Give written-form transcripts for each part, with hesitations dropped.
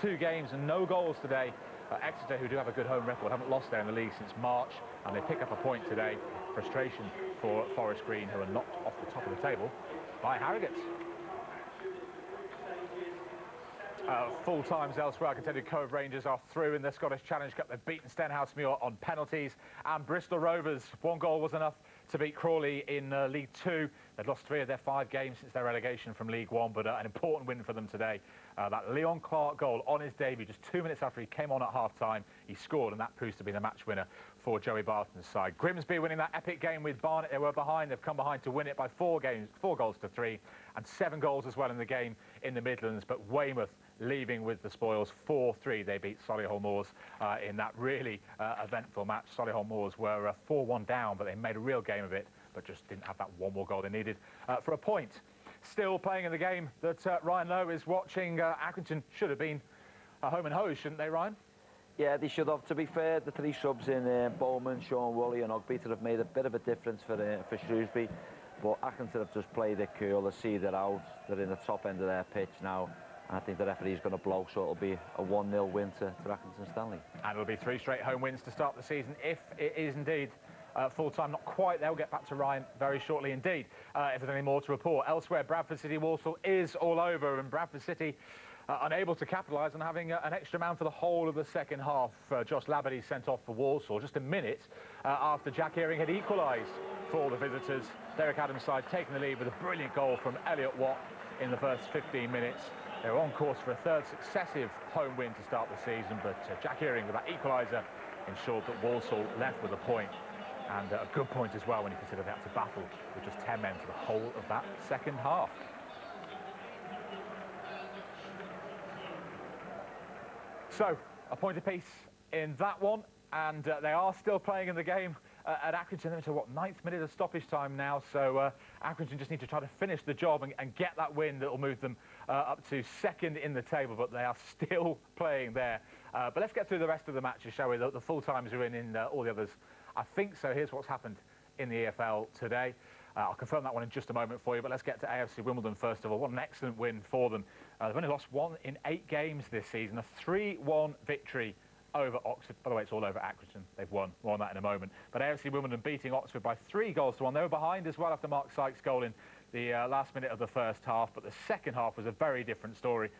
2 games and no goals today. Exeter, who do have a good home record, haven't lost there in the league since March, and they pick up a point today. Frustration for Forest Green, who are knocked off the top of the table by Harrogate. Full times elsewhere. I can tell you Cove Rangers are through in the Scottish Challenge Cup. They've beaten Stenhousemuir on penalties, and Bristol Rovers, 1 goal was enough to beat Crawley in League 2. They've lost 3 of their 5 games since their relegation from League 1, but an important win for them today. That Leon Clark goal on his debut, just 2 minutes after he came on at half-time, he scored, and that proves to be the match winner for Joey Barton's side. Grimsby winning that epic game with Barnet. They were behind. They've come behind to win it by 4 goals to 3, and 7 goals as well in the game in the Midlands. But Weymouth leaving with the spoils. 4-3 they beat Solihull Moors in that really eventful match. Solihull Moors were 4-1 down, but they made a real game of it, but just didn't have that 1 more goal they needed for a point. Still playing in the game that Ryan Lowe is watching. Accrington should have been home and hose, shouldn't they, Ryan? Yeah, they should have. To be fair, the 3 subs in Bowman, Sean Woolley and Ogbeater have made a bit of a difference for Shrewsbury. But Accrington have just played it cool. They see they're out. They're in the top end of their pitch now. And I think the referee's going to blow, so it'll be a 1-0 win to Accrington Stanley. And it'll be 3 straight home wins to start the season, if it is indeed full-time. Not quite. They'll get back to Ryan very shortly indeed, if there's any more to report. Elsewhere, Bradford City Walsall is all over, and Bradford City unable to capitalise on having an extra man for the whole of the second half. Josh Labadie sent off for Walsall just a minute after Jack Earing had equalised for the visitors. Derek Adams' side taking the lead with a brilliant goal from Elliot Watt in the first 15 minutes. They were on course for a 3rd successive home win to start the season, but Jack Earing with that equaliser ensured that Walsall left with a point, and a good point as well when you consider they had to battle with just 10 men for the whole of that second half. So, a point apiece in that one, and they are still playing in the game at Accrington. Into what, 9th minute of stoppage time now, so Accrington just need to try to finish the job and get that win that will move them up to 2nd in the table, but they are still playing there. But let's get through the rest of the matches, shall we? The full times are in all the others. I think so. Here's what's happened in the EFL today. I'll confirm that one in just a moment for you, but let's get to AFC Wimbledon first of all. What an excellent win for them. They've only lost 1 in 8 games this season, a 3-1 victory over Oxford. By the way, it's all over Accrington. They've won. More on that in a moment. But AFC Wimbledon beating Oxford by 3 goals to 1. They were behind as well after Mark Sykes' goal in the last minute of the first half, but the second half was a very different story.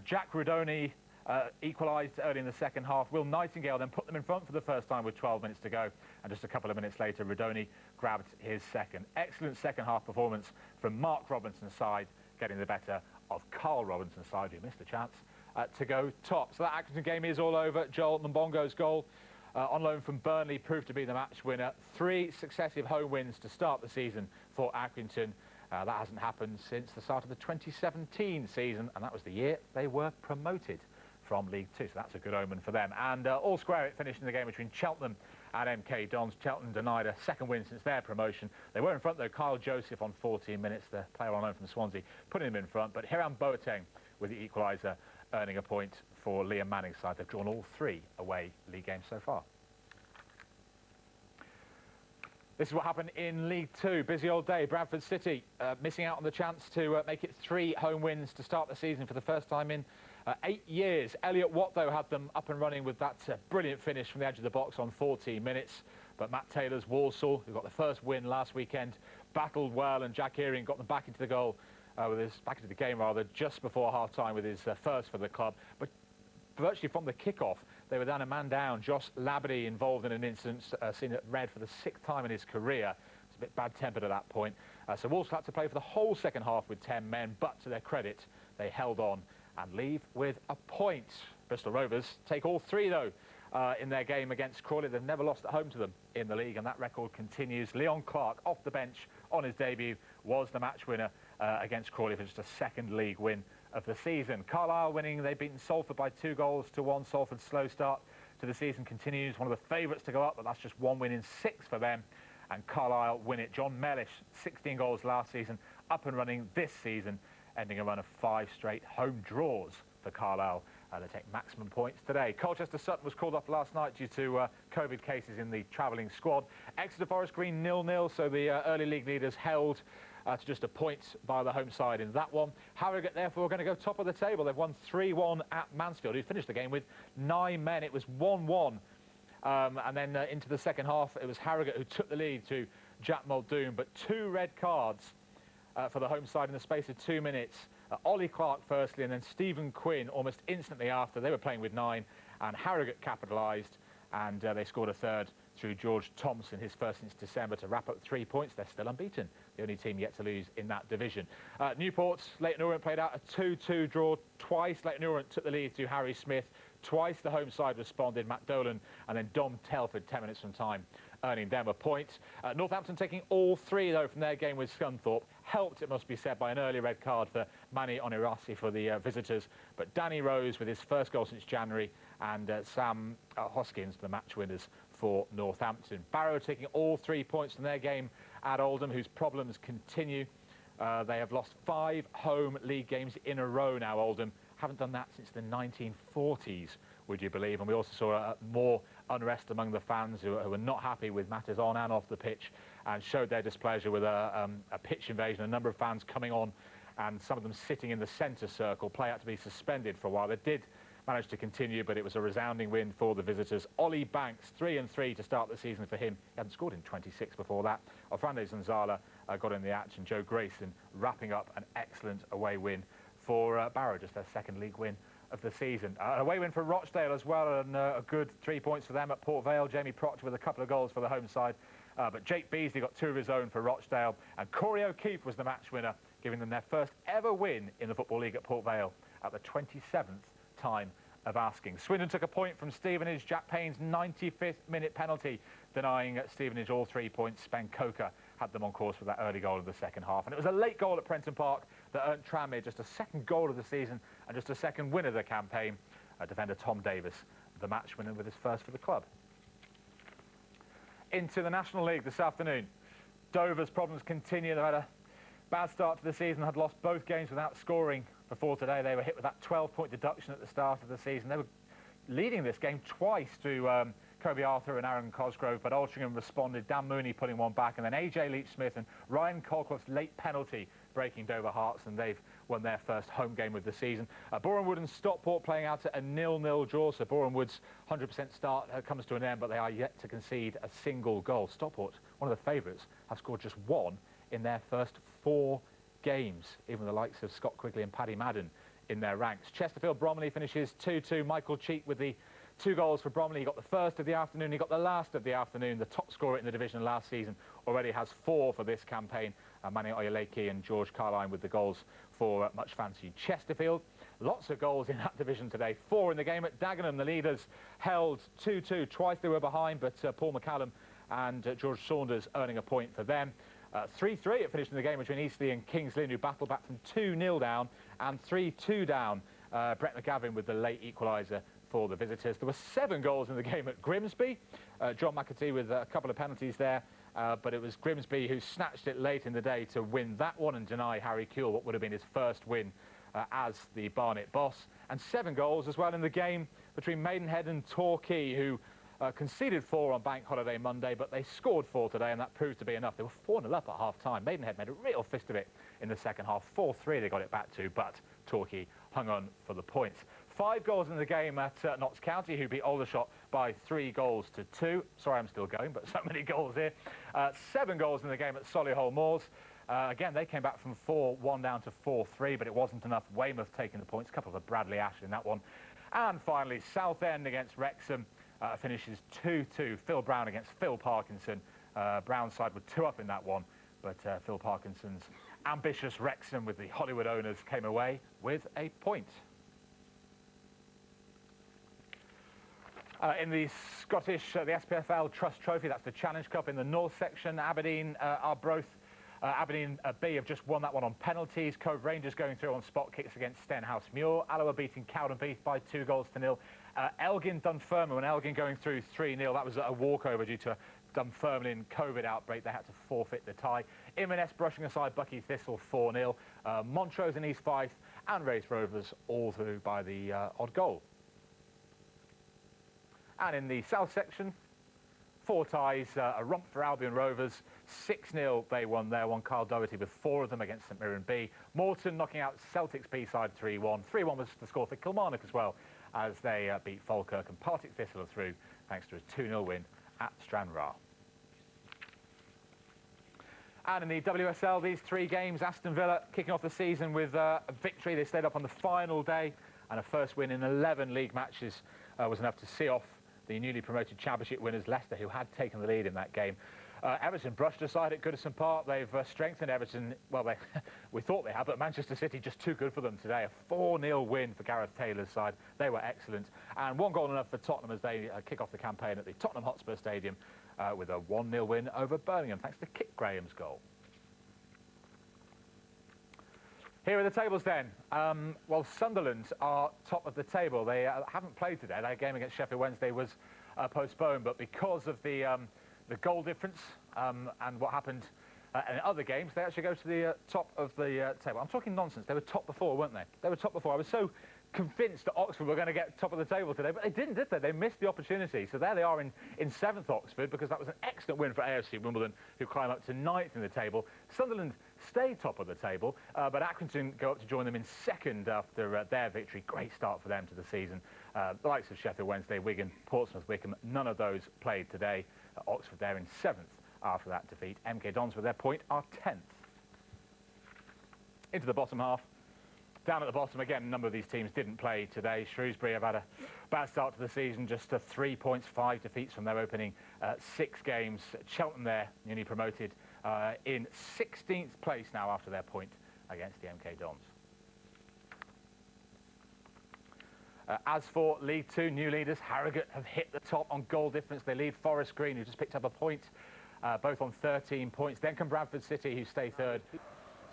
Jack Rudoni equalised early in the second half. Will Nightingale then put them in front for the first time with 12 minutes to go, and just a couple of minutes later Rudoni grabbed his second. Excellent second half performance from Mark Robinson's side, getting the better of Carl Robinson's side, who missed a chance to go top. So that Accrington game is all over. Joel Mbongo's goal on loan from Burnley proved to be the match winner. 3 successive home wins to start the season for Accrington. That hasn't happened since the start of the 2017 season, and that was the year they were promoted from League 2, so that's a good omen for them. And all square it finished in the game between Cheltenham and MK Dons. Cheltenham denied a 2nd win since their promotion. They were in front though. Kyle Joseph on 14 minutes, the player on loan from Swansea, putting him in front, but Hiram Boateng with the equaliser earning a point for Liam Manning's side. They've drawn all 3 away league games so far. This is what happened in League 2. Busy old day. Bradford City missing out on the chance to make it 3 home wins to start the season for the first time in 8 years. Elliot Watt, though, had them up and running with that brilliant finish from the edge of the box on 14 minutes. But Matt Taylor's Walsall, who got the first win last weekend, battled well, and Jack Earing got them back into the goal, back into the game rather, just before half-time with his first for the club. But virtually from the kick-off, they were down a man down. Josh Labadie involved in an incident, seen at red for the 6th time in his career. It's a bit bad-tempered at that point. So Walsall had to play for the whole second half with 10 men, but to their credit, they held on and leave with a point. Bristol Rovers take all 3, though, in their game against Crawley. They've never lost at home to them in the league, and that record continues. Leon Clark, off the bench on his debut, was the match winner against Crawley for just a 2nd league win of the season. Carlisle winning. They've beaten Salford by 2 goals to 1. Salford's slow start to the season continues. One of the favourites to go up, but that's just 1 win in 6 for them. And Carlisle win it. John Mellish, 16 goals last season, up and running this season, ending a run of 5 straight home draws for Carlisle. They take maximum points today. Colchester Sutton was called off last night due to COVID cases in the travelling squad. Exeter Forest Green 0-0, so the early league leaders held to just a point by the home side in that one. Harrogate, therefore, are going to go top of the table. They've won 3-1 at Mansfield, who finished the game with 9 men. It was 1-1. And then into the second half, it was Harrogate who took the lead to Jack Muldoon. But 2 red cards for the home side in the space of 2 minutes. Ollie Clark firstly, and then Stephen Quinn almost instantly after. They were playing with 9, and Harrogate capitalised, and they scored a third through George Thompson, his first since December, to wrap up 3 points. They're still unbeaten, the only team yet to lose in that division. Newport, Leighton Orient played out a 2-2 draw twice. Leighton Orient took the lead through Harry Smith. Twice the home side responded, Matt Dolan and then Dom Telford 10 minutes from time, earning them a point. Northampton taking all 3, though, from their game with Scunthorpe. Helped, it must be said, by an early red card for Manny Onirasi for the visitors. But Danny Rose with his first goal since January, and Sam Hoskins, the match winners for Northampton. Barrow taking all 3 points from their game at Oldham, whose problems continue. They have lost 5 home league games in a row now, Oldham. Haven't done that since the 1940s, would you believe? And we also saw more unrest among the fans who were not happy with matters on and off the pitch, and showed their displeasure with a pitch invasion. A number of fans coming on, and some of them sitting in the centre circle. Play had to be suspended for a while. They did manage to continue, but it was a resounding win for the visitors. Ollie Banks, 3-3 to start the season for him. He hadn't scored in 26 before that. Ofrande Zanzala got in the action. Joe Grayson wrapping up an excellent away win for Barrow, just their second league win of the season. An away win for Rochdale as well, and a good 3 points for them at Port Vale. Jamie Proctor with a couple of goals for the home side, but Jake Beasley got 2 of his own for Rochdale, and Corey O'Keefe was the match winner, giving them their first ever win in the Football League at Port Vale at the 27th time of asking. Swindon took a point from Stevenage. Jack Payne's 95th minute penalty, denying Stevenage all 3 points. Ben Coker had them on course for that early goal of the second half. And it was a late goal at Prenton Park that earned Tranmere just a second goal of the season and just a second win of the campaign. Defender Tom Davis, the match winner with his first for the club. Into the National League this afternoon. Dover's problems continue. They've had a bad start to the season, had lost both games without scoring before today. They were hit with that 12-point deduction at the start of the season. They were leading this game twice to Kobe Arthur and Aaron Cosgrove, but Altrincham responded, Dan Mooney putting one back, and then AJ Leach-Smith and Ryan Colclought's late penalty breaking Dover hearts, and they've won their first home game of the season. Bournemouth and Stockport playing out at a 0-0 draw, so Bournemouth's 100% start comes to an end, but they are yet to concede a single goal. Stockport, one of the favourites, have scored just 1 in their first 4 games, even the likes of Scott Quigley and Paddy Madden in their ranks. Chesterfield-Bromley finishes 2-2. Michael Cheek with the 2 goals for Bromley. He got the first of the afternoon, he got the last of the afternoon. The top scorer in the division last season already has 4 for this campaign. Manny Oyeleke and George Carline with the goals for much fancied Chesterfield. Lots of goals in that division today. 4 in the game at Dagenham. The leaders held 2-2. Twice they were behind, but Paul McCallum and George Saunders earning a point for them. 3-3 it finished in the game between Eastleigh and Kings Lynn, who battled back from 2-0 down and 3-2 down. Brett McGavin with the late equaliser for the visitors. There were 7 goals in the game at Grimsby. John McAtee with a couple of penalties there, but it was Grimsby who snatched it late in the day to win that one and deny Harry Kuehl what would have been his first win as the Barnet boss. And 7 goals as well in the game between Maidenhead and Torquay, who conceded 4 on Bank Holiday Monday, but they scored 4 today, and that proved to be enough. They were 4-0 up at half-time. Maidenhead made a real fist of it in the second half. 4-3 they got it back to, but Torquay hung on for the points. 5 goals in the game at Notts County, who beat Aldershot by 3-2. Sorry, I'm still going, but so many goals here. 7 goals in the game at Solihull Moors. Again, they came back from 4-1 down to 4-3, but it wasn't enough. Weymouth taking the points. A couple of Bradley Ash in that one. And finally, Southend against Wrexham. Finishes 2-2. Phil Brown against Phil Parkinson. Brown's side were 2 up in that one, but Phil Parkinson's ambitious Wrexham with the Hollywood owners came away with a point. In the Scottish, the SPFL Trust Trophy, that's the Challenge Cup in the North section. Aberdeen Aberdeen B have just won that one on penalties. Cove Rangers going through on spot kicks against Stenhouse Muir. Alloa beating Cowdenbeath by 2-0. Elgin Dunfermline, when Elgin going through 3-0, that was a walkover due to a Dunfermline COVID outbreak. They had to forfeit the tie. Inverness brushing aside Bucky Thistle 4-0. Montrose and East Fife and Raith Rovers all through by the odd goal. And in the South section, 4 ties, a romp for Albion Rovers. 6-0 they won there, won Carl Doherty with 4 of them against St Mirren B. Morton knocking out Celtic's B-side 3-1. 3-1 was the score for Kilmarnock as well, as they beat Falkirk, and Partick Thistle are through thanks to a 2-0 win at Stranraer. And in the WSL, these 3 games, Aston Villa kicking off the season with a victory. They stayed up on the final day, and a first win in 11 league matches was enough to see off the newly promoted championship winners Leicester, who had taken the lead in that game. Everton brushed aside at Goodison Park. They've strengthened Everton. Well, we thought they had, but Manchester City just too good for them today. A 4-0 win for Gareth Taylor's side. They were excellent. And 1 goal enough for Tottenham as they kick off the campaign at the Tottenham Hotspur Stadium with a 1-0 win over Birmingham, thanks to Kit Graham's goal. Here are the tables then. Well, Sunderland are top of the table. They haven't played today. Their game against Sheffield Wednesday was postponed, but because of the goal difference and what happened in other games, they actually go to the top of the table. I'm talking nonsense. They were top before, weren't they? They were top before. I was so convinced that Oxford were going to get top of the table today, but they didn't, did they? They missed the opportunity. So there they are in 7th Oxford, because that was an excellent win for AFC Wimbledon, who climb up to 9th in the table. Sunderland stay top of the table, but Accrington go up to join them in 2nd after their victory. Great start for them to the season. The likes of Sheffield Wednesday, Wigan, Portsmouth, Wickham, none of those played today. Oxford there in 7th after that defeat. MK Dons with their point are 10th. Into the bottom half. Down at the bottom again, a number of these teams didn't play today. Shrewsbury have had a bad start to the season, just 3 points, 5 defeats from their opening 6 games. Cheltenham there, newly promoted, in 16th place now after their point against the MK Dons. As for League 2, new leaders, Harrogate have hit the top on goal difference. They lead Forest Green, who just picked up a point, both on 13 points. Then come Bradford City, who stay 3rd.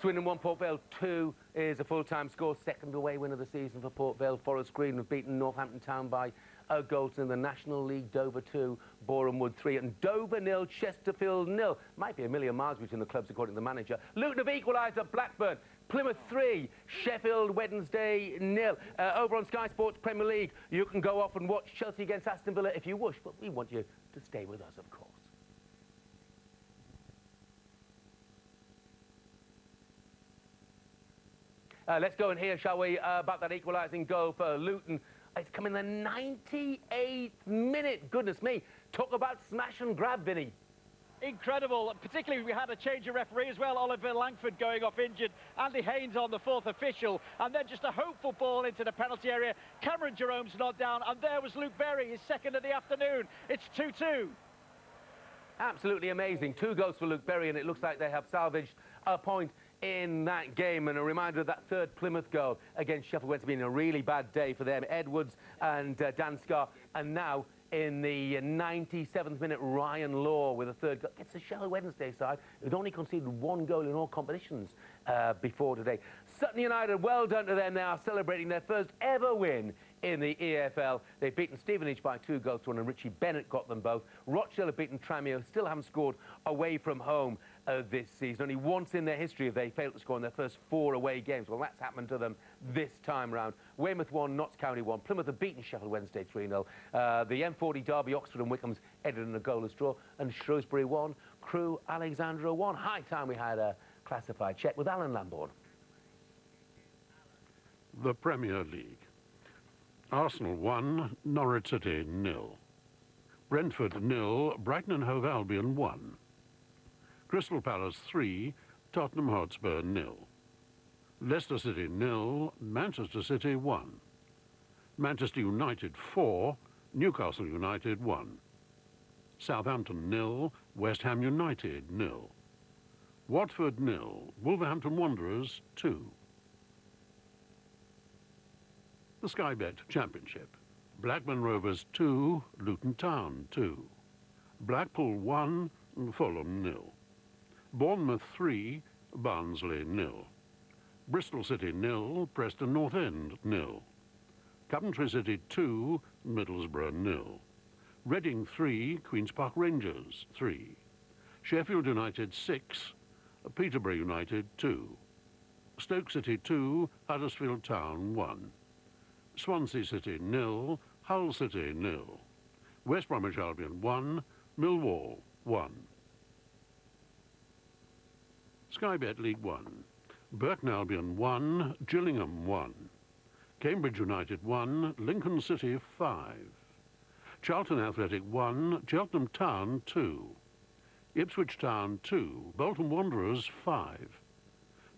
Swindon 1, Port Vale 2 is a full-time score. 2nd away win of the season for Port Vale. Forest Green have beaten Northampton Town by a goal in the National League. Dover 2, Boreham Wood 3, and Dover 0, Chesterfield 0. Might be a million miles between the clubs, according to the manager. Luton have equalised at Blackburn. Plymouth 3, Sheffield Wednesday 0. Over on Sky Sports Premier League, you can go off and watch Chelsea against Aston Villa if you wish, but we want you to stay with us, of course. Let's go and hear, shall we, about that equalising goal for Luton. It's come in the 98th minute. Goodness me. Talk about smash and grab, Vinny. Incredible. Particularly, we had a change of referee as well. Oliver Langford going off injured. Andy Haynes on the 4th official. And then just a hopeful ball into the penalty area. Cameron Jerome's not down. And there was Luke Berry, his 2nd of the afternoon. It's 2-2. Absolutely amazing. 2 goals for Luke Berry, and it looks like they have salvaged a point in that game. And a reminder of that 3rd Plymouth goal against Sheffield Wednesday being a really bad day for them. Edwards and Dan Scarr, and now in the 97th minute, Ryan Law with a 3rd goal. It's the Sheffield Wednesday side who'd only conceded 1 goal in all competitions before today. Sutton United, well done to them. They are celebrating their 1st ever win in the EFL. They've beaten Stevenage by 2 goals to 1, and Richie Bennett got them both. Rochdale have beaten Tranmere, still haven't scored away from home this season. Only once in their history have they failed to score in their first 4 away games. Well, that's happened to them this time round. Weymouth 1, Notts County 1. Plymouth have beaten Sheffield Wednesday 3-0. The M40 derby, Oxford and Wycombe's ended in a goalless draw. And Shrewsbury 1, Crewe Alexandra 1. High time we had a classified check with Alan Lambourne. The Premier League. Arsenal 1, Norwich City 0. Brentford 0, Brighton and Hove Albion 1. Crystal Palace 3, Tottenham Hotspur 0. Leicester City 0, Manchester City 1. Manchester United 4, Newcastle United 1. Southampton 0, West Ham United 0. Watford 0, Wolverhampton Wanderers 2. The Sky Bet Championship. Blackburn Rovers 2, Luton Town 2. Blackpool 1, Fulham 0. Bournemouth 3, Barnsley 0. Bristol City 0, Preston North End 0. Coventry City 2, Middlesbrough 0. Reading 3, Queen's Park Rangers 3. Sheffield United 6, Peterborough United 2. Stoke City 2, Huddersfield Town 1. Swansea City 0, Hull City 0. West Bromwich Albion 1, Millwall 1. Sky Bet League 1. Burton Albion 1, Gillingham 1. Cambridge United 1, Lincoln City 5. Charlton Athletic 1, Cheltenham Town 2. Ipswich Town 2, Bolton Wanderers 5.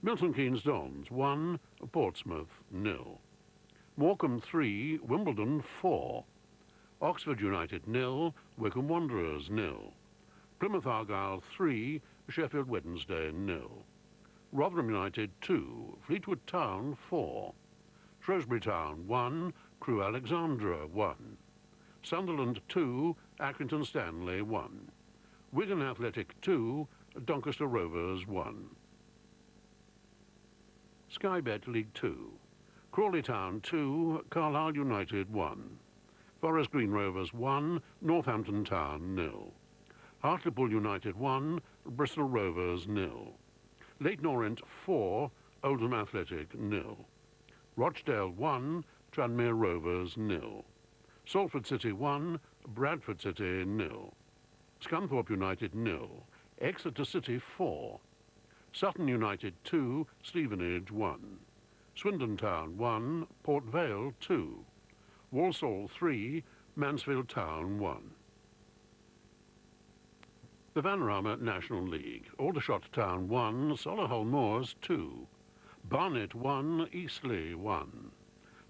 Milton Keynes Dons 1, Portsmouth 0. Morecambe 3, Wimbledon 4. Oxford United 0, Wycombe Wanderers 0. Plymouth Argyle 3, Sheffield Wednesday 0. Rotherham United 2, Fleetwood Town 4. Shrewsbury Town 1, Crewe Alexandra 1. Sunderland 2, Accrington Stanley 1. Wigan Athletic 2, Doncaster Rovers 1. Sky Bet League 2. Crawley Town 2, Carlisle United 1. Forest Green Rovers 1, Northampton Town 0. Hartlepool United 1, Bristol Rovers 0. Leyton Orient 4, Oldham Athletic 0. Rochdale 1, Tranmere Rovers 0. Salford City 1, Bradford City 0. Scunthorpe United 0. Exeter City 4. Sutton United 2, Stevenage 1. Swindon Town 1, Port Vale 2. Walsall 3, Mansfield Town 1. The Vanarama National League. Aldershot Town 1, Solihull Moors 2. Barnet 1, Eastleigh 1.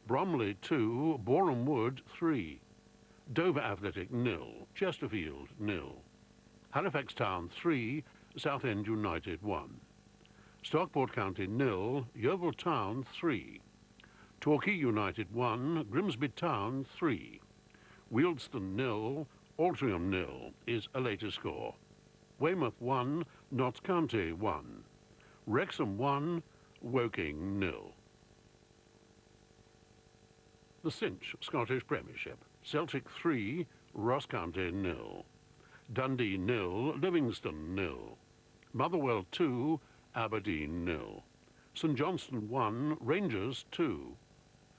Bromley 2, Boreham Wood 3. Dover Athletic 0, Chesterfield 0. Halifax Town 3, Southend United 1. Stockport County 0, Yeovil Town 3. Torquay United 1, Grimsby Town 3. Wealdstone 0, Altrincham 0 is a later score. Weymouth 1, Notts County 1. Wrexham 1, Woking 0. The Cinch Scottish Premiership. Celtic 3, Ross County 0. Dundee 0, Livingston 0. Motherwell 2, Aberdeen 0. St Johnstone 1, Rangers 2.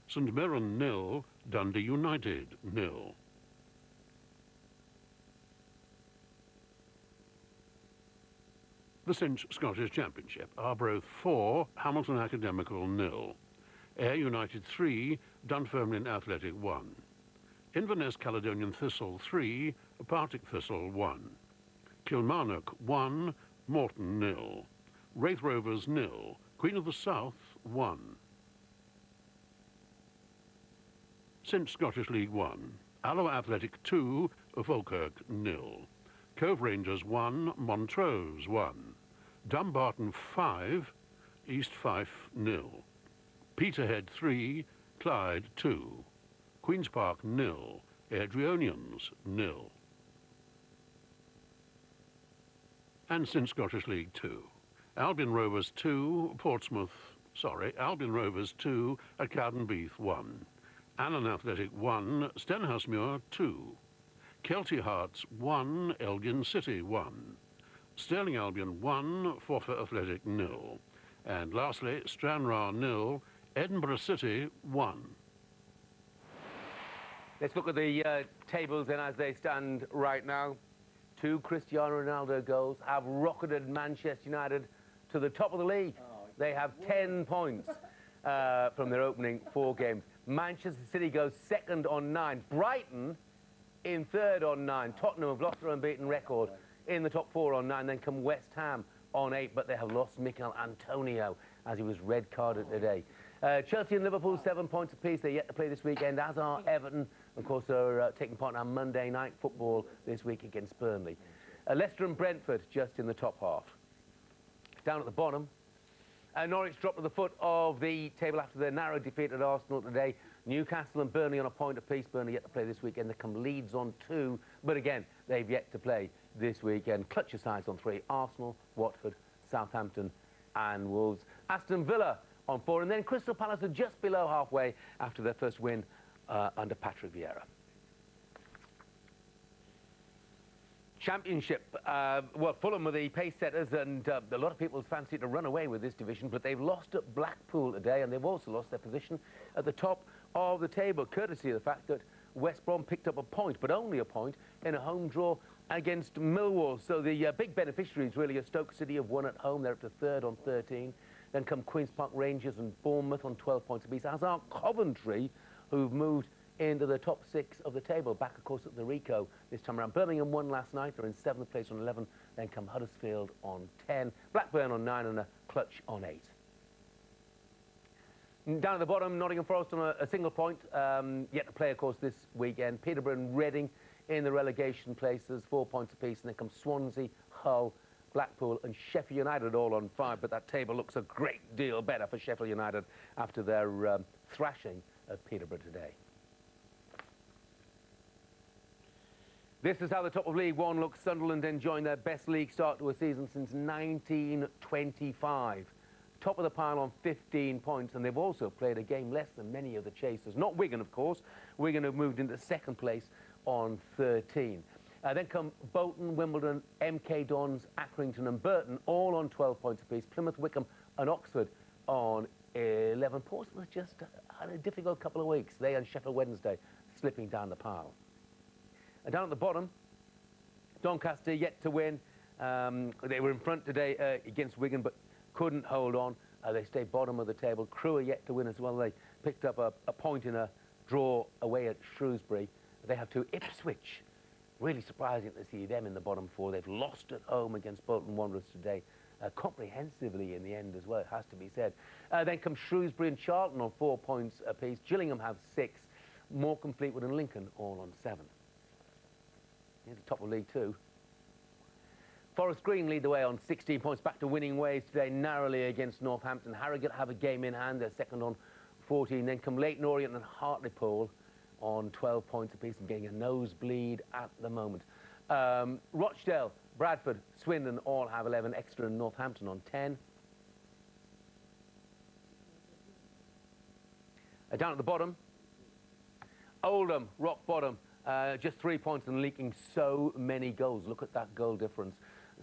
St Mirren 0, Dundee United 0. The Cinch Scottish Championship. Arbroath 4, Hamilton Academical 0. Ayr United 3, Dunfermline Athletic 1. Inverness Caledonian Thistle 3, Partick Thistle 1. Kilmarnock 1, Morton 0. Wraith Rovers 0, Queen of the South 1. Cinch Scottish League 1. Alloa Athletic 2, Falkirk 0. Cove Rangers 1, Montrose 1. Dumbarton 5, East Fife 0. Peterhead 3, Clyde 2. Queen's Park 0, Adrionians 0. And Cinch Scottish League 2. Albion Rovers 2 at Cowdenbeath 1. Annan Athletic 1, Stenhousemuir 2. Kelty Hearts 1, Elgin City 1. Stirling Albion 1, Forfar Athletic 0. And lastly, Stranraer 0, Edinburgh City 1. Let's look at the tables then as they stand right now. 2 Cristiano Ronaldo goals have rocketed Manchester United to the top of the league. They have 10 points from their opening 4 games. Manchester City goes second on 9. Brighton in third on 9. Tottenham have lost their unbeaten record in the top 4 on 9. Then come West Ham on 8, but they have lost Mikel Antonio as he was red carded today. Chelsea and Liverpool 7 points apiece. They're yet to play this weekend, as are Everton. Of course, they're taking part in our Monday night football this week against Burnley. Leicester and Brentford just in the top half. Down at the bottom, Norwich dropped at the foot of the table after their narrow defeat at Arsenal today. Newcastle and Burnley on a point apiece. Burnley yet to play this weekend. They come Leeds on 2, but again, they've yet to play this weekend. Clutch your sides on 3. Arsenal, Watford, Southampton and Wolves. Aston Villa on 4, and then Crystal Palace are just below halfway after their first win under Patrick Vieira. Championship, well, Fulham were the pace setters, and a lot of people fancy to run away with this division, but they've lost at Blackpool today, and they've also lost their position at the top of the table, courtesy of the fact that West Brom picked up a point, but only a point, in a home draw against Millwall. So the big beneficiaries really are Stoke City have won at home. They're up to third on 13. Then come Queen's Park Rangers and Bournemouth on 12 points apiece, as are Coventry, who've moved into the top 6 of the table. Back, of course, at the Rico this time around. Birmingham won last night. They're in 7th place on 11. Then come Huddersfield on 10. Blackburn on 9 and a clutch on 8. Down at the bottom, Nottingham Forest on a single point. Yet to play, of course, this weekend. Peterborough and Reading in the relegation places, 4 points apiece. And then come Swansea, Hull, Blackpool and Sheffield United all on 5. But that table looks a great deal better for Sheffield United after their thrashing of Peterborough today. This is how the top of League One looks. Sunderland enjoying their best league start to a season since 1925. Top of the pile on 15 points, and they've also played a game less than many of the chasers. Not Wigan, of course. Wigan have moved into 2nd place on 13. Then come Bolton, Wimbledon, MK Dons, Accrington and Burton, all on 12 points apiece. Plymouth, Wickham and Oxford on 11. Portsmouth just had a difficult couple of weeks. They and Sheffield Wednesday slipping down the pile. And down at the bottom, Doncaster yet to win. They were in front today against Wigan, but couldn't hold on. They stayed bottom of the table. Crewe are yet to win as well. They picked up a point in a draw away at Shrewsbury. They have to Ipswich. Really surprising to see them in the bottom 4. They've lost at home against Bolton Wanderers today, comprehensively in the end as well, it has to be said. Then come Shrewsbury and Charlton on 4 points apiece. Gillingham have 6. Morecambe, Fleetwood and Lincoln all on 7. Here's the top of League 2. Forest Green lead the way on 16 points, back to winning ways today, narrowly against Northampton. Harrogate have a game in hand, they're second on 14. Then come Leyton Orient and Hartlepool on 12 points apiece and getting a nosebleed at the moment. Rochdale, Bradford, Swindon all have 11, Exeter and Northampton on 10. Down at the bottom, Oldham, rock bottom. Just 3 points and leaking so many goals. Look at that goal difference.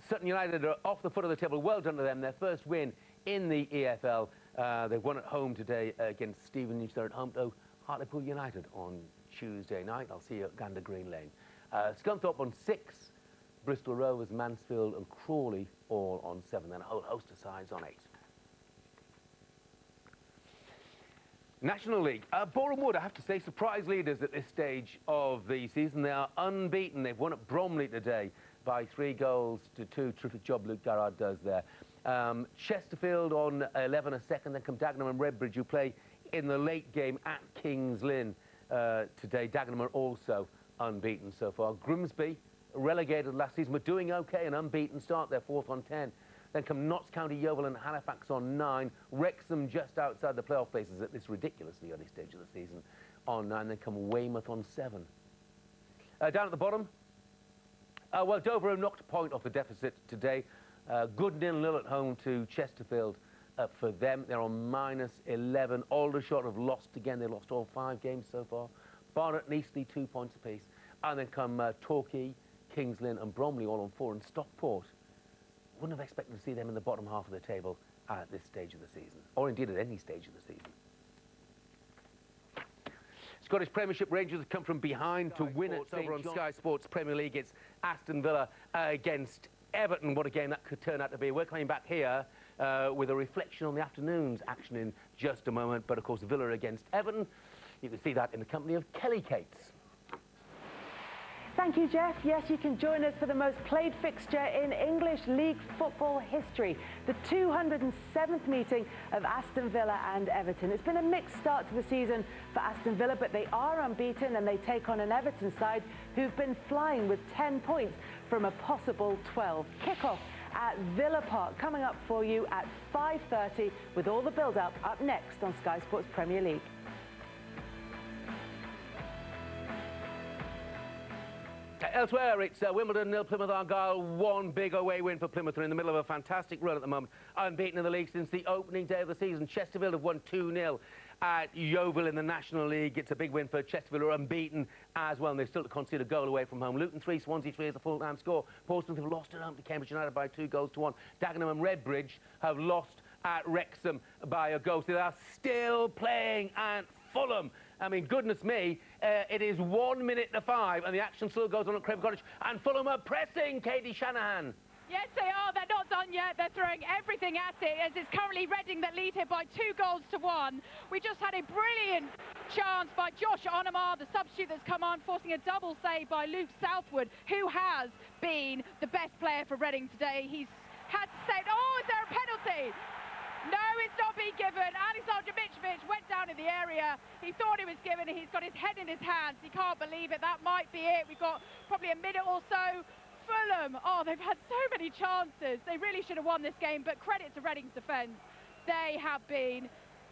Sutton United are off the foot of the table. Well done to them. Their first win in the EFL. They've won at home today against Stevenage. They're at home to Hartlepool United on Tuesday night. I'll see you at Gander Green Lane. Scunthorpe on 6. Bristol Rovers, Mansfield and Crawley all on 7. Then a whole host of sides on 8. National League. Boreham Wood, I have to say, surprise leaders at this stage of the season. They are unbeaten. They've won at Bromley today by 3 goals to 2. Terrific job Luke Garrard does there. Chesterfield on 11 a second. Then come Dagenham and Redbridge, who play in the late game at Kings Lynn today. Dagenham are also unbeaten so far. Grimsby, relegated last season, but doing okay. An unbeaten start. They're 4th on 10. Then come Notts County, Yeovil and Halifax on 9. Wrexham just outside the playoff places at this ridiculously early stage of the season on 9. Then come Weymouth on 7. Down at the bottom, well, Dover have knocked a point off the deficit today. Good 0-0 at home to Chesterfield for them. They're on -11. Aldershot have lost again. They lost all 5 games so far. Barnet and Eastleigh 2 points apiece. And then come Torquay, Kings Lynn and Bromley all on 4. And Stockport. Wouldn't have expected to see them in the bottom half of the table at this stage of the season, or indeed at any stage of the season. Scottish Premiership Rangers have come from behind to win it over on Sky Sports Premier League. It's Aston Villa against Everton. What a game that could turn out to be. We're coming back here with a reflection on the afternoon's action in just a moment. But, of course, Villa against Everton. You can see that in the company of Kelly Cates. Thank you, Jeff. Yes, you can join us for the most played fixture in English League football history, the 207th meeting of Aston Villa and Everton. It's been a mixed start to the season for Aston Villa, but they are unbeaten and they take on an Everton side who've been flying with 10 points from a possible 12. Kick-off at Villa Park coming up for you at 5:30 with all the build-up up next on Sky Sports Premier League. Elsewhere, it's Wimbledon 0, Plymouth Argyle 1. Big away win for Plymouth. They're in the middle of a fantastic run at the moment. Unbeaten in the league since the opening day of the season. Chesterfield have won 2-0 at Yeovil in the National League. It's a big win for Chesterfield, who are unbeaten as well, and they've still to concede a goal away from home. Luton 3, Swansea 3 is the full-time score. Portsmouth have lost at home to Cambridge United by 2 goals to 1. Dagenham and Redbridge have lost at Wrexham by a goal. So they are still playing at Fulham I mean, goodness me, it is 1 minute to 5, and the action still goes on at Craven Cottage, and Fulham are pressing, Katie Shanahan. Yes, they are. They're not done yet. They're throwing everything at it, as it's currently Reading that lead here by 2 goals to 1. We just had a brilliant chance by Josh Onomar, the substitute that's come on, forcing a double save by Luke Southwood, who has been the best player for Reading today. He's had to say, oh, is there a penalty? No, it's not being given. Alexander Mitrovic went down in the area. He thought it was given. He's got his head in his hands. He can't believe it. That might be it. We've got probably a minute or so. Fulham, oh, they've had so many chances. They really should have won this game, but credit to Reading's defence. They have been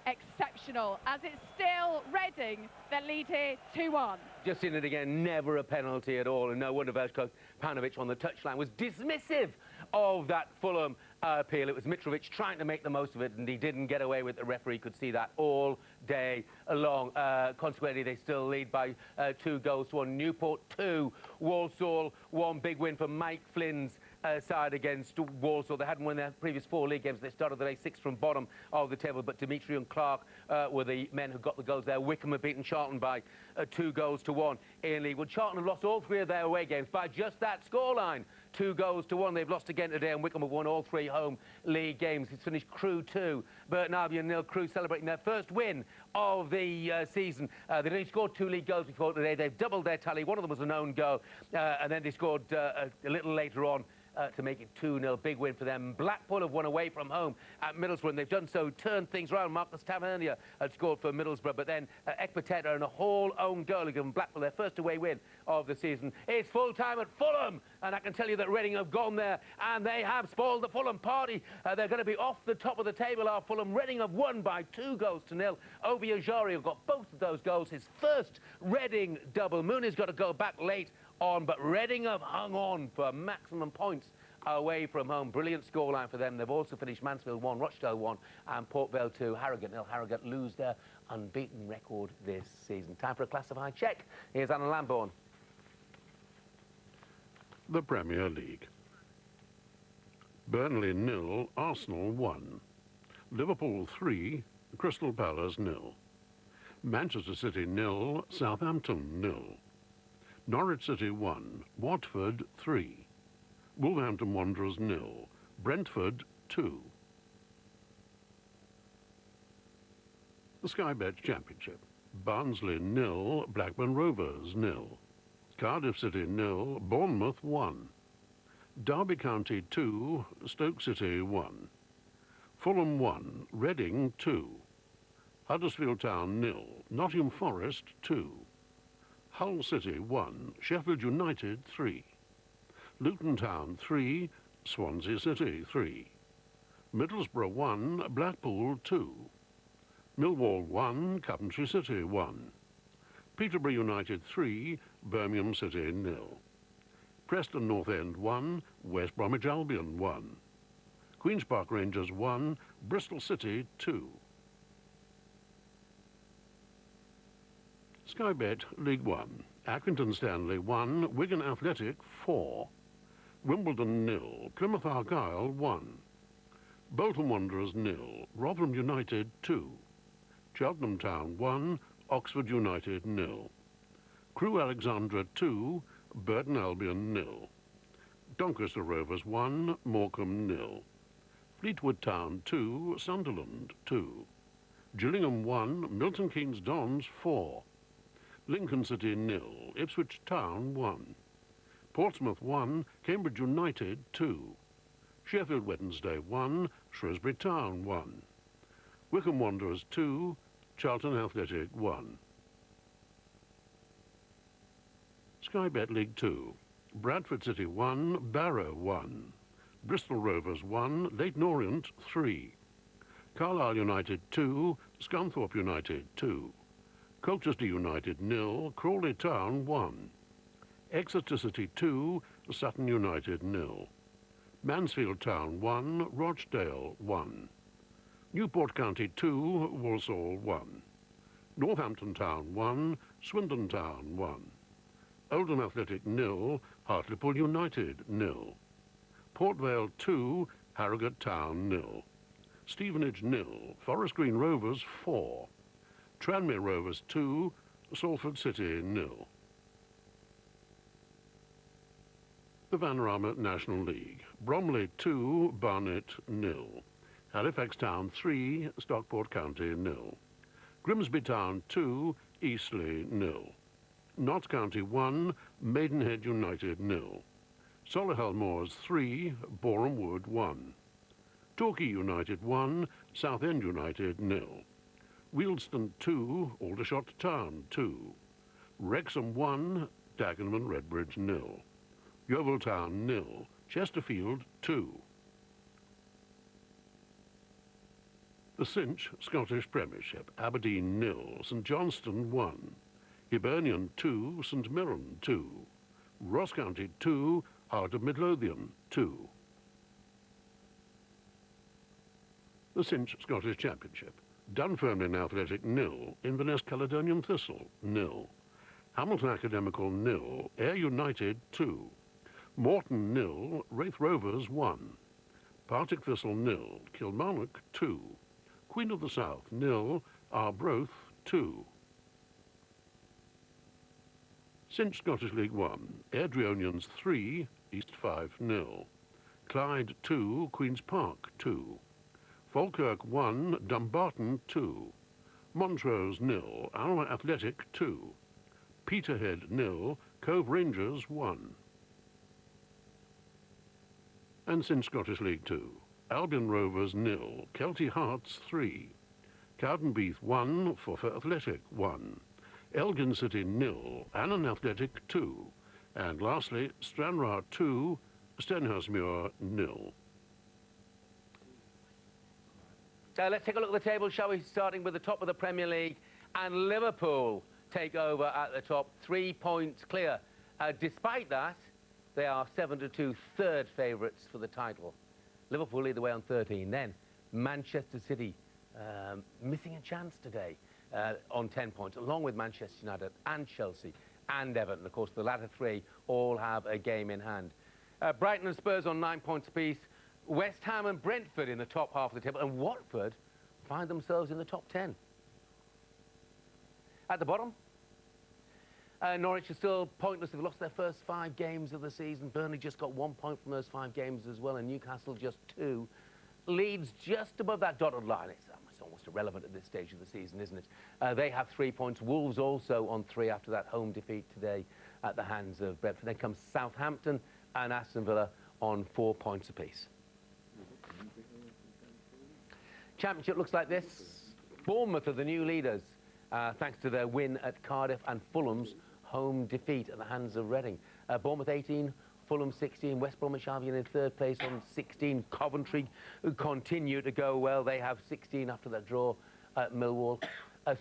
exceptional, as it's still Reading that lead here 2-1. Just seen it again, never a penalty at all, and no wonder Veljko Panovic on the touchline was dismissive of that Fulham appeal. It was Mitrovic trying to make the most of it, and he didn't get away with it. The referee could see that all day long. Consequently, they still lead by 2 goals to 1. Newport 2, Walsall 1. Big win for Mike Flynn's side against Walsall. They hadn't won their previous 4 league games. They started the day 6 from bottom of the table, but Dimitri and Clark were the men who got the goals there. Wickham have beaten Charlton by 2 goals to 1 in League One. Charlton have lost all 3 of their away games by just that scoreline. 2 goals to 1. They've lost again today, and Wickham have won all 3 home league games. It's finished Crewe 2, Burton Albion 0. Crewe celebrating their first win of the season. They'd only scored 2 league goals before today. They've doubled their tally. One of them was an own goal, and then they scored a little later on to make it 2-0. Big win for them. Blackpool have won away from home at Middlesbrough, and they've done so, turned things around. Marcus Tavernier had scored for Middlesbrough, but then Ekpateta and a whole own goal have given Blackpool their first away win of the season. It's full time at Fulham, and I can tell you that Reading have gone there, and they have spoiled the Fulham party. They're going to be off the top of the table, are Fulham. Reading have won by 2 goals to 0. Obi Ajari have got both of those goals, his first Reading double. Mooney's got to go back late on, but Reading have hung on for maximum points away from home. Brilliant scoreline for them. They've also finished Mansfield 1, Rochdale 1, and Port Vale 2, Harrogate 0. Harrogate lose their unbeaten record this season. Time for a classified check. Here's Alan Lambourne. The Premier League. Burnley 0, Arsenal 1. Liverpool 3, Crystal Palace 0. Manchester City 0, Southampton 0. Norwich City 1, Watford 3. Wolverhampton Wanderers 0, Brentford 2. The Sky Bet Championship. Barnsley 0, Blackburn Rovers 0. Cardiff City 0, Bournemouth 1. Derby County 2, Stoke City 1. Fulham 1, Reading 2. Huddersfield Town 0, Nottingham Forest 2. Hull City 1, Sheffield United 3. Luton Town 3, Swansea City 3. Middlesbrough 1, Blackpool 2. Millwall 1, Coventry City 1. Peterborough United 3, Birmingham City 0. Preston North End 1, West Bromwich Albion 1. Queen's Park Rangers 1, Bristol City 2. Sky Bet League 1. Accrington Stanley 1, Wigan Athletic 4. Wimbledon 0, Plymouth Argyle 1. Bolton Wanderers 0, Rotherham United 2. Cheltenham Town 1, Oxford United 0. Crewe Alexandra 2, Burton Albion 0. Doncaster Rovers 1, Morecambe 0. Fleetwood Town 2, Sunderland 2. Gillingham 1, Milton Keynes Dons 4. Lincoln City 0, Ipswich Town 1. Portsmouth 1, Cambridge United 2. Sheffield Wednesday 1, Shrewsbury Town 1. Wycombe Wanderers 2, Charlton Athletic 1. Sky Bet League 2. Bradford City 1, Barrow 1. Bristol Rovers 1, Leyton Orient 3. Carlisle United 2, Scunthorpe United 2. Colchester United 0, Crawley Town 1. Exeter City 2, Sutton United 0. Mansfield Town 1, Rochdale 1. Newport County 2, Walsall 1. Northampton Town 1, Swindon Town 1. Oldham Athletic 0, Hartlepool United 0. Port Vale 2, Harrogate Town 0. Stevenage 0, Forest Green Rovers 4. Tranmere Rovers 2, Salford City 0. The Vanarama National League. Bromley 2, Barnet 0. Halifax Town 3, Stockport County 0. Grimsby Town 2, Eastleigh 0. Notts County 1, Maidenhead United 0. Solihull Moors 3, Boreham Wood 1. Torquay United 1, Southend United 0. Wealdstone 2, Aldershot Town 2. Wrexham 1, Dagenham Redbridge 0. Yeovil Town 0, Chesterfield 2. The Cinch Scottish Premiership, Aberdeen 0, St Johnstone 1. Hibernian 2, St Mirren 2. Ross County 2, Heart of Midlothian 2. The Cinch Scottish Championship, Dunfermline Athletic 0, Inverness Caledonian Thistle 0. Hamilton Academical 0, Ayr United 2. Morton 0, Wraith Rovers 1. Partick Thistle 0, Kilmarnock 2. Queen of the South 0, Arbroath 2. Cinch Scottish League 1, Airdrieonians 3, East 5 0. Clyde 2, Queen's Park 2. Falkirk 1, Dumbarton 2. Montrose 0, Alma Athletic 2. Peterhead 0, Cove Rangers 1. And Cinch Scottish League 2, Albion Rovers 0, Kelty Hearts 3. Cowdenbeath 1, Forfar Athletic 1. Elgin City 0, Annan Athletic 2. And lastly, Stranraer 2, Stenhousemuir 0. Let's take a look at the table, shall we? Starting with the top of the Premier League, and Liverpool take over at the top, 3 points clear. Despite that, they are 7-2 third favourites for the title. Liverpool lead the way on 13. Then Manchester City missing a chance today on 10 points, along with Manchester United and Chelsea and Everton. Of course, the latter three all have a game in hand. Brighton and Spurs on 9 points apiece. West Ham and Brentford in the top half of the table, and Watford find themselves in the top 10. At the bottom, Norwich are still pointless. They've lost their first 5 games of the season. Burnley just got 1 point from those 5 games as well, and Newcastle just 2. Leeds just above that dotted line. It's almost irrelevant at this stage of the season, isn't it? They have 3 points. Wolves also on 3 after that home defeat today at the hands of Brentford. Then comes Southampton and Aston Villa on 4 points apiece. Championship looks like this. Bournemouth are the new leaders, thanks to their win at Cardiff and Fulham's home defeat at the hands of Reading. Bournemouth 18, Fulham 16, West Bromwich Albion in third place on 16. Coventry continue to go well. They have 16 after that draw at Millwall.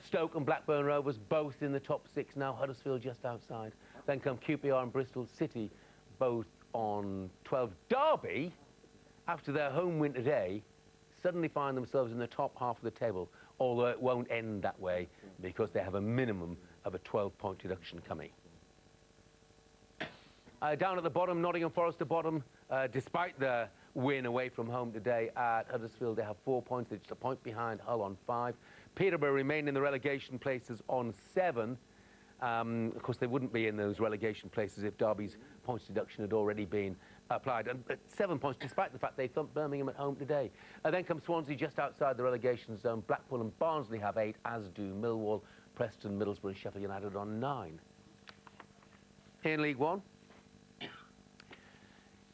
Stoke and Blackburn Rovers both in the top 6 now. Huddersfield just outside. Then come QPR and Bristol City both on 12. Derby, after their home win today, suddenly find themselves in the top half of the table, although it won't end that way because they have a minimum of a 12-point deduction coming. Down at the bottom, Nottingham Forest at bottom, despite the win away from home today at Huddersfield, they have 4 points. They're just a point behind Hull on 5. Peterborough remain in the relegation places on 7. Of course, they wouldn't be in those relegation places if Derby's points deduction had already been applied. And 7 points, despite the fact they thumped Birmingham at home today. Then comes Swansea just outside the relegation zone. Blackpool and Barnsley have 8, as do Millwall, Preston, Middlesbrough and Sheffield United on 9. In League One,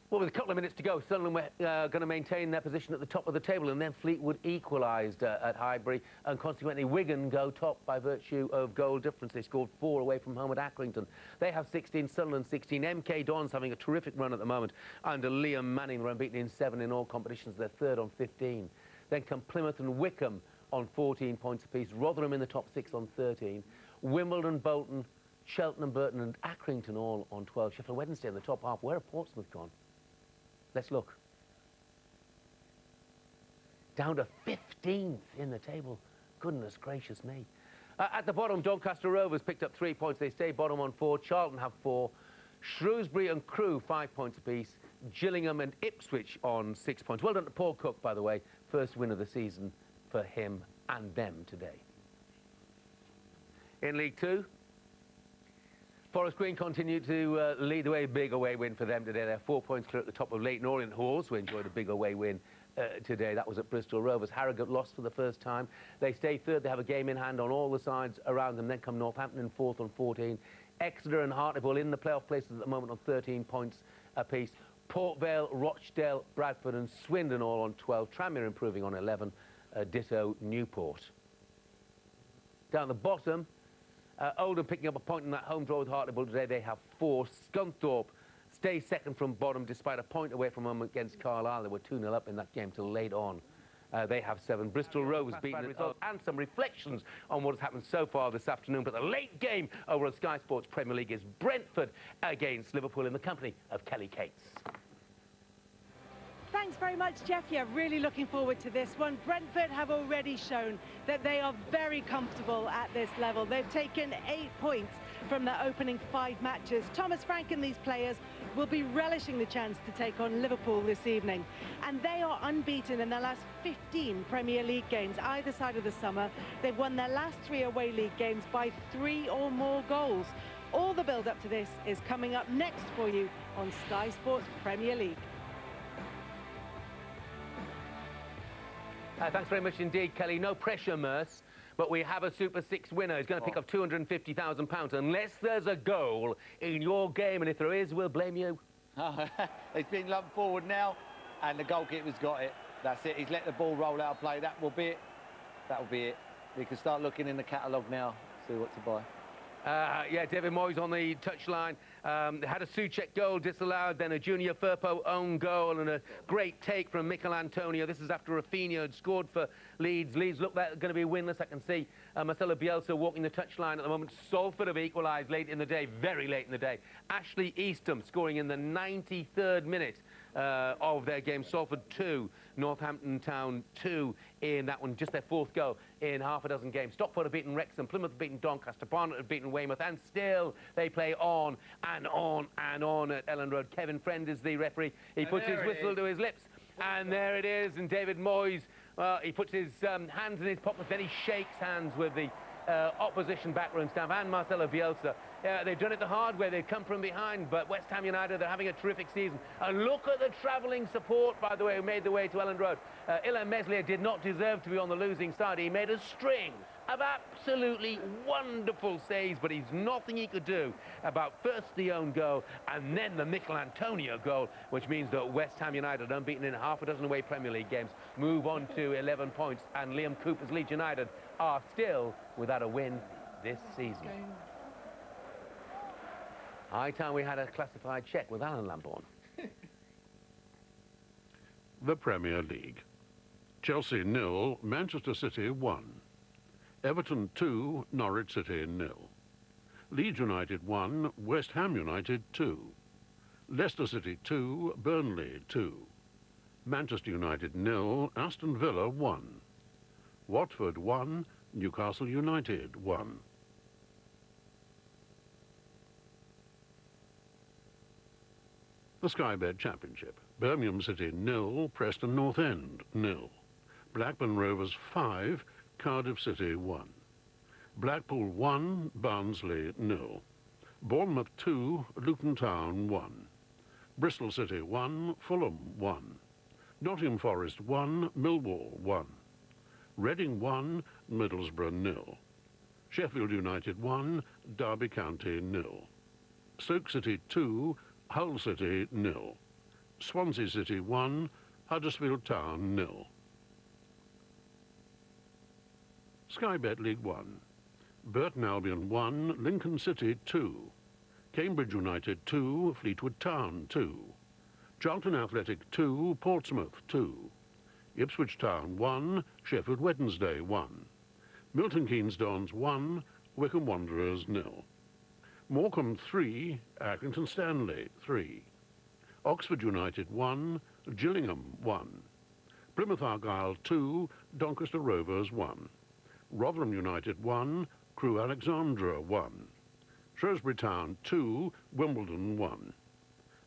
well, with a couple of minutes to go, Sunderland were going to maintain their position at the top of the table, and then Fleetwood equalised at Highbury, and consequently Wigan go top by virtue of goal difference. They scored 4 away from home at Accrington. They have 16, Sunderland 16. MK Dons having a terrific run at the moment under Liam Manning. They're unbeaten in 7 in all competitions. They're third on 15. Then come Plymouth and Wickham on 14 points apiece. Rotherham in the top 6 on 13. Wimbledon, Bolton, Cheltenham, Burton and Accrington all on 12. Sheffield Wednesday in the top half. Where have Portsmouth gone? Let's look. Down to 15th in the table. Goodness gracious me. At the bottom, Doncaster Rovers picked up 3 points. They stay bottom on 4. Charlton have 4. Shrewsbury and Crewe 5 points apiece. Gillingham and Ipswich on 6 points. Well done to Paul Cook, by the way. First win of the season for him and them today. in League Two. Forest Green continue to lead the way, big away win for them today. They're 4 points clear at the top of Leighton Orient, who also enjoyed a big away win today. That was at Bristol Rovers. Harrogate lost for the first time. They stay third. They have a game in hand on all the sides around them. Then come Northampton in fourth on 14. Exeter and Hartlepool in the playoff places at the moment on 13 points apiece. Port Vale, Rochdale, Bradford and Swindon all on 12. Tranmere improving on 11. Ditto Newport. Down the bottom, Oldham picking up a point in that home draw with Hartlepool today. They have 4. Scunthorpe stay second from bottom despite a point away from them against Carlisle. They were 2-0 up in that game till late on. They have 7. Bristol Rovers beaten results and some reflections on what has happened so far this afternoon. But the late game over on Sky Sports Premier League is Brentford against Liverpool in the company of Kelly Cates. Thanks very much, Jeff. Yeah, really looking forward to this one. Brentford have already shown that they are very comfortable at this level. They've taken 8 points from their opening 5 matches. Thomas Frank and these players will be relishing the chance to take on Liverpool this evening. And they are unbeaten in their last 15 Premier League games, either side of the summer. They've won their last 3 away league games by 3 or more goals. All the build-up to this is coming up next for you on Sky Sports Premier League. Thanks very much indeed, Kelly. No pressure, Merce, but we have a Super 6 winner. He's going to pick up £250,000 unless there's a goal in your game, and if there is, we'll blame you. It's been lumped forward now, and the goalkeeper's got it. That's it. He's let the ball roll out of play. That will be it. That will be it. We can start looking in the catalogue now, see what to buy. Yeah, David Moyes on the touchline. Had a Souček goal disallowed, then a Junior Firpo own goal and a great take from Mikel Antonio. This is after Rafinha had scored for Leeds. Leeds look like they're going to be winless. I can see Marcelo Bielsa walking the touchline at the moment. Salford have equalised late in the day, very late in the day. Ashley Eastham scoring in the 93rd minute of their game. Salford 2, Northampton Town 2 in that one, just their 4th goal in half a dozen games. Stockport have beaten Wrexham, Plymouth have beaten Doncaster, Barnet have beaten Weymouth, and still they play on and on and on at Ellen Road. Kevin Friend is the referee. He puts his whistle to his lips, and there it is. And David Moyes, he puts his hands in his pockets, then he shakes hands with the opposition backroom staff and Marcelo Bielsa. They've done it the hard way. They've come from behind, but West Ham United, they're having a terrific season. And look at the travelling support, by the way, who made the way to Ellen Road. Ilan Meslier did not deserve to be on the losing side. He made a string of absolutely wonderful saves, but he's nothing he could do about first the own goal and then the Mikel Antonio goal, which means that West Ham United, unbeaten in half a dozen away Premier League games, move on to 11 points, and Liam Cooper's Leeds United are still without a win this season. High time we had a classified check with Alan Lambourne. The Premier League. Chelsea 0, Manchester City 1. Everton 2, Norwich City 0. Leeds United 1, West Ham United 2. Leicester City 2, Burnley 2. Manchester United 0, Aston Villa 1. Watford 1, Newcastle United 1. The Sky Bet Championship. Birmingham City 0, Preston North End 0. Blackburn Rovers 5, Cardiff City 1. Blackpool 1, Barnsley 0. Bournemouth 2, Luton Town 1. Bristol City 1, Fulham 1. Nottingham Forest 1, Millwall 1. Reading 1, Middlesbrough 0. Sheffield United 1, Derby County 0. Stoke City 2, Hull City 0. Swansea City 1, Huddersfield Town 0. Sky Bet League 1. Burton Albion 1, Lincoln City 2. Cambridge United 2, Fleetwood Town 2. Charlton Athletic 2, Portsmouth 2. Ipswich Town 1, Sheffield Wednesday 1. Milton Keynes Dons 1, Wycombe Wanderers 0. Morecambe 3, Accrington Stanley 3. Oxford United 1, Gillingham 1. Plymouth Argyle 2, Doncaster Rovers 1. Rotherham United 1, Crewe Alexandra 1. Shrewsbury Town 2, Wimbledon 1.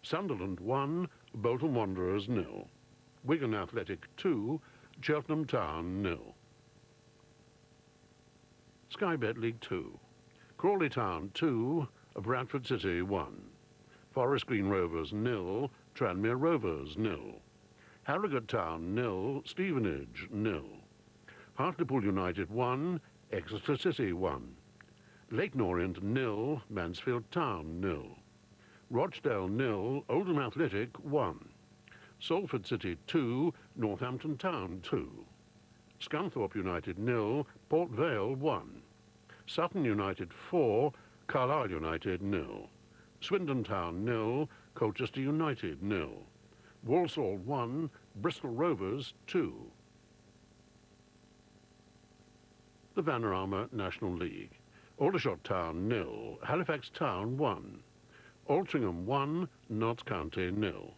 Sunderland 1, Bolton Wanderers 0. Wigan Athletic 2, Cheltenham Town 0. Sky Bet League 2. Crawley Town 2, Bradford City 1. Forest Green Rovers 0, Tranmere Rovers 0. Harrogate Town 0, Stevenage 0. Hartlepool United 1, Exeter City 1. Leyton Orient 0, Mansfield Town 0. Rochdale 0, Oldham Athletic 1. Salford City 2, Northampton Town 2. Scunthorpe United 0, Port Vale 1. Sutton United 4, Carlisle United 0. Swindon Town 0, Colchester United 0. Walsall 1, Bristol Rovers 2. The Vanarama National League. Aldershot Town 0, Halifax Town 1. Altrincham 1, Notts County 0.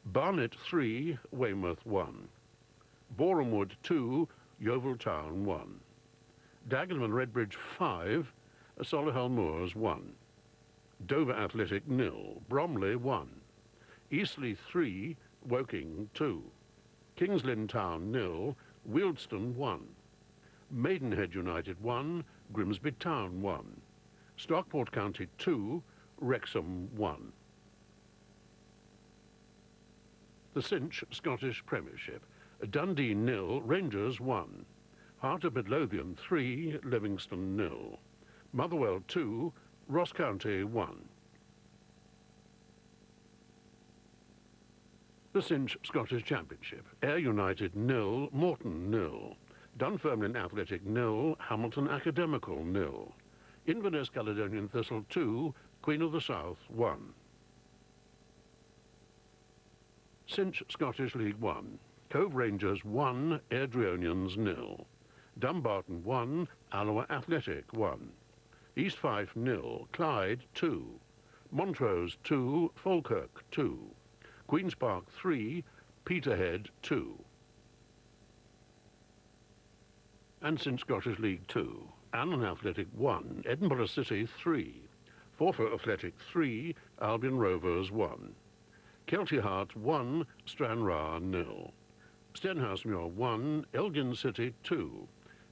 Barnet 3, Weymouth 1. Borehamwood 2, Yeovil Town 1. Dagenham and Redbridge 5, Solihull Moors 1. Dover Athletic 0, Bromley 1. Eastleigh 3, Woking 2. Kings Lynn Town 0, Wealdstone 1. Maidenhead United 1, Grimsby Town 1. Stockport County 2, Wrexham 1. The Cinch Scottish Premiership. Dundee 0, Rangers 1. Heart of Midlothian 3, Livingston 0. Motherwell 2, Ross County 1. The Cinch Scottish Championship. Ayr United 0, Morton 0. Dunfermline Athletic 0, Hamilton Academical 0. Inverness Caledonian Thistle 2, Queen of the South 1. Cinch Scottish League 1. Cove Rangers 1, Airdrieonians 0. Dumbarton 1, Alloa Athletic 1. East Fife 0, Clyde 2. Montrose 2, Falkirk 2. Queen's Park 3, Peterhead 2. And Cinch Scottish League 2. Annan Athletic 1, Edinburgh City 3. Forfar Athletic 3, Albion Rovers 1. Kelty Heart 1, Stranraer 0. Stenhousemuir 1, Elgin City 2.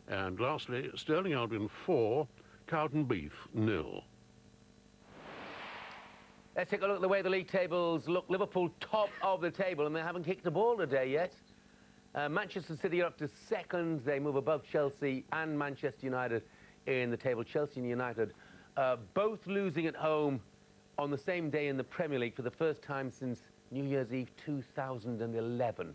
And lastly, Stirling Albion 4, Cowdenbeath 0. Let's take a look at the way the league tables look. Liverpool top of the table, and they haven't kicked a ball today yet. Manchester City are up to second. They move above Chelsea and Manchester United in the table. Chelsea and United both losing at home on the same day in the Premier League for the first time since New Year's Eve 2011.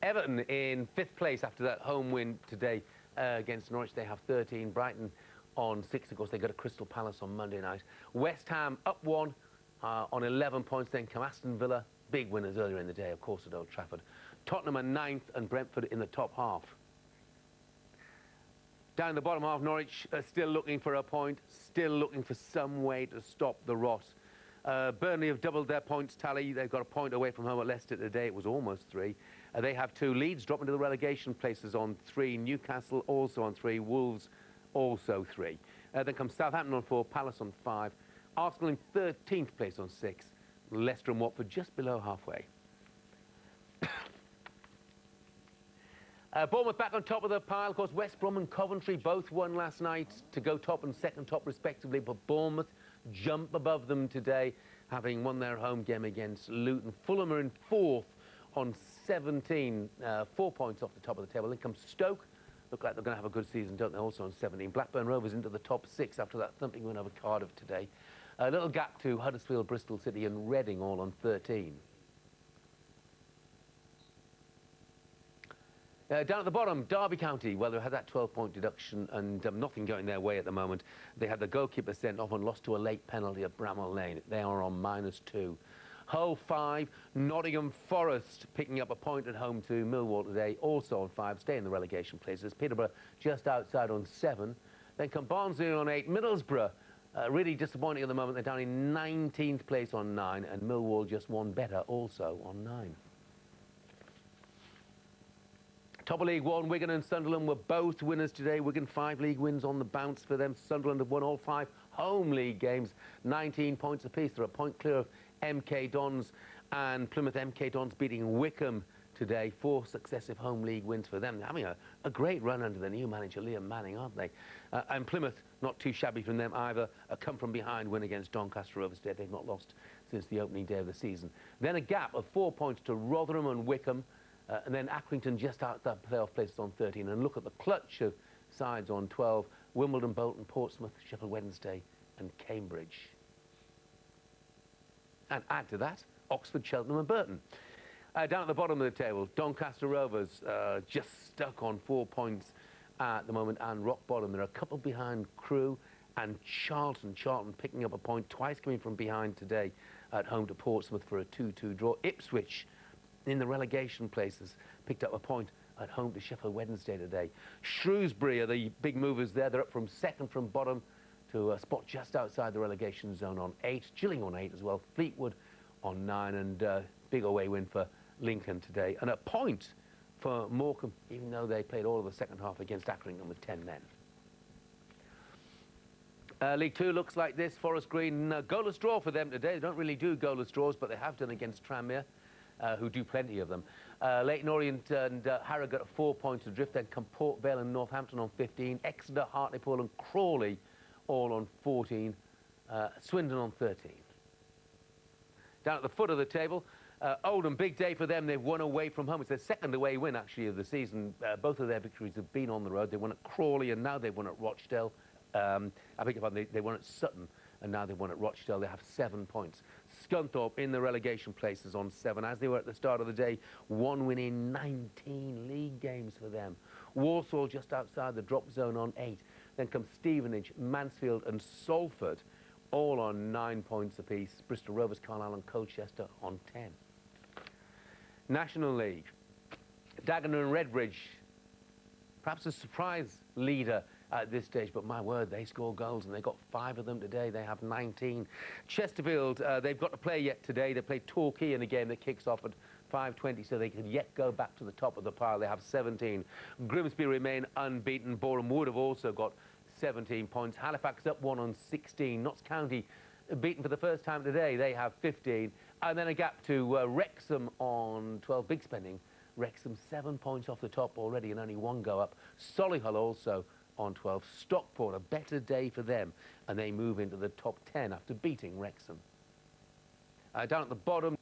Everton in 5th place after that home win today against Norwich. They have 13. Brighton on 6. Of course, they go to Crystal Palace on Monday night. West Ham up 1 on 11 points. Then come Aston Villa, big winners earlier in the day, of course, at Old Trafford. Tottenham are 9th and Brentford in the top half. Down in the bottom half, Norwich are still looking for a point, still looking for some way to stop the rot. Burnley have doubled their points tally. They've got a point away from home at Leicester today. It was almost 3. They have 2. Leeds drop into the relegation places on 3. Newcastle also on 3. Wolves also 3. Then comes Southampton on 4. Palace on 5. Arsenal in 13th place on 6. Leicester and Watford just below halfway. Bournemouth back on top of the pile. Of course, West Brom and Coventry both won last night to go top and second top respectively, but Bournemouth jump above them today, having won their home game against Luton. Fulham are in 4th on 17, 4 points off the top of the table. Then comes Stoke. Look like they're going to have a good season, don't they? Also on 17. Blackburn Rovers into the top 6 after that thumping win over Cardiff today. A little gap to Huddersfield, Bristol City and Reading all on 13. Down at the bottom, Derby County, well, they had that 12-point deduction and nothing going their way at the moment. They had the goalkeeper sent off and lost to a late penalty at Bramall Lane. They are on -2. Hull 5, Nottingham Forest picking up a point at home to Millwall today, also on 5, stay in the relegation places. Peterborough just outside on 7. Then come Barnsley on 8. Middlesbrough, really disappointing at the moment. They're down in 19th place on 9, and Millwall just one better, also on 9. Top of League 1, Wigan and Sunderland were both winners today. Wigan 5 league wins on the bounce for them. Sunderland have won all 5 home league games, 19 points apiece. They're a point clear of MK Dons, and Plymouth MK Dons beating Wickham today. 4 successive home league wins for them. They're having a great run under the new manager, Liam Manning, aren't they? And Plymouth, not too shabby from them either. A come-from-behind win against Doncaster Rovers today. They've not lost since the opening day of the season. Then a gap of 4 points to Rotherham and Wickham. And then Accrington just out that playoff places on 13. And look at the clutch of sides on 12. Wimbledon, Bolton, Portsmouth, Sheffield Wednesday and Cambridge. And add to that, Oxford, Cheltenham and Burton. Down at the bottom of the table, Doncaster Rovers just stuck on 4 points at the moment and rock bottom. They're a couple behind Crewe and Charlton. Charlton picking up a point, twice coming from behind today at home to Portsmouth for a 2-2 draw. Ipswich in the relegation places picked up a point at home to Sheffield Wednesday today. Shrewsbury are the big movers there. They're up from second from bottom to a spot just outside the relegation zone on 8. Gillingham on 8 as well. Fleetwood on 9 and big away win for Lincoln today. And a point for Morecambe, even though they played all of the second half against Accrington with 10 men. League 2 looks like this. Forest Green, goalless draw for them today. They don't really do goalless draws, but they have done against Tranmere, who do plenty of them. Leyton Orient and Harrogate at 4 points adrift. Then come Port Vale and Northampton on 15. Exeter, Hartlepool and Crawley all on 14. Swindon on 13. Down at the foot of the table, Oldham, big day for them. They've won away from home. It's their second away win, actually, of the season. Both of their victories have been on the road. They won at Crawley and now they've won at Rochdale. I beg your pardon, they won at Sutton and now they've won at Rochdale. They have 7 points. Scunthorpe in the relegation places on 7, as they were at the start of the day. 1 win in 19 league games for them. Walsall just outside the drop zone on 8. Then come Stevenage, Mansfield and Salford, all on 9 points apiece. Bristol Rovers, Carlisle and Colchester on 10. National League. Dagenham and Redbridge, perhaps a surprise leader at this stage, but my word, they score goals and they got 5 of them today. They have 19. Chesterfield, they've got to play yet today. They play Torquay in a game that kicks off at 5:20, so they can yet go back to the top of the pile. They have 17. Grimsby remain unbeaten. Boreham Wood have also got 17 points. Halifax up 1 on 16. Notts County beaten for the first time today. They have 15. And then a gap to Wrexham on 12. Big spending. Wrexham 7 points off the top already and only 1 go up. Solihull also on 12. Stockport, a better day for them, and they move into the top 10 after beating Wrexham. Down at the bottom,